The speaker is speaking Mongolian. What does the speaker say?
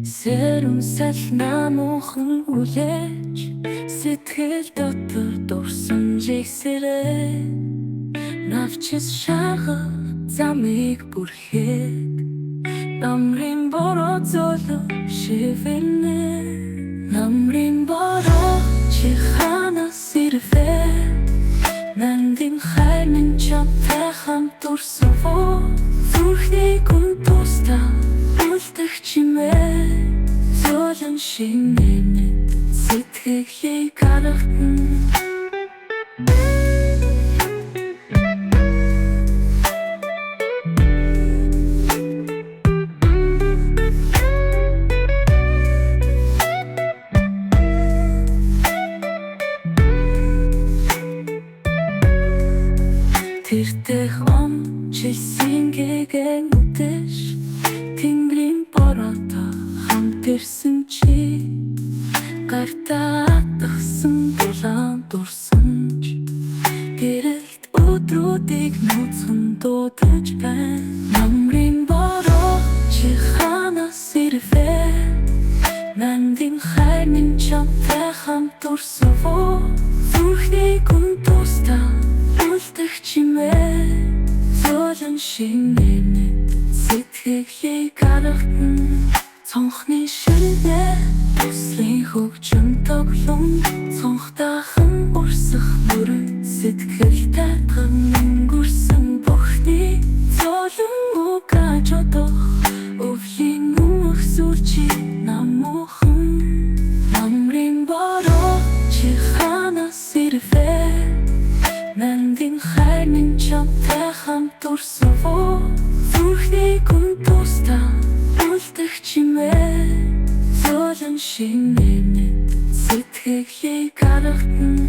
Сэрэмсэл намуухан үлээж сэтгэл дотор дурсан жигсэрээ навчис шаргал замыг бүрхээд намрын бороо золоо шивэрнэ намрын бороо чи ханаас ирвэ нандин хайрын чамтай хамт дурсан зүрхний гүн тустаа үлдэх чимээ золон шинэнэ сэтгэхийг гаргатна тэртэх он чилсэн гэгэн үдэш тэнгэрийн бороотой хамт ирсэн чи гартаа атгсан дулаан дурсамж гэрэлт өдрүүдийг нууцхан дуудаж байна намрын бороо чи ханаас ирвэ нандин хайрын чамтай хамт дурсан зүрхний гүн тустаа үлдэх чимээ золон шинэнэ сэтгэхийг гаргатна цонхны ширнэ төслийн хөгжим тоглон цонхтайхан урсах мөрөн сэтгэлтэй өнгөрсөн бүхний золон угаж одох өвлийн өмнөх сүрчи намуухан намрын бороо чи ханаас ирвэ нандин хайрын чамтай хамт дурсан зүрхний гүн тустаа үлдэх чимээ золон шинэнэ сэтгэхийг гаргатна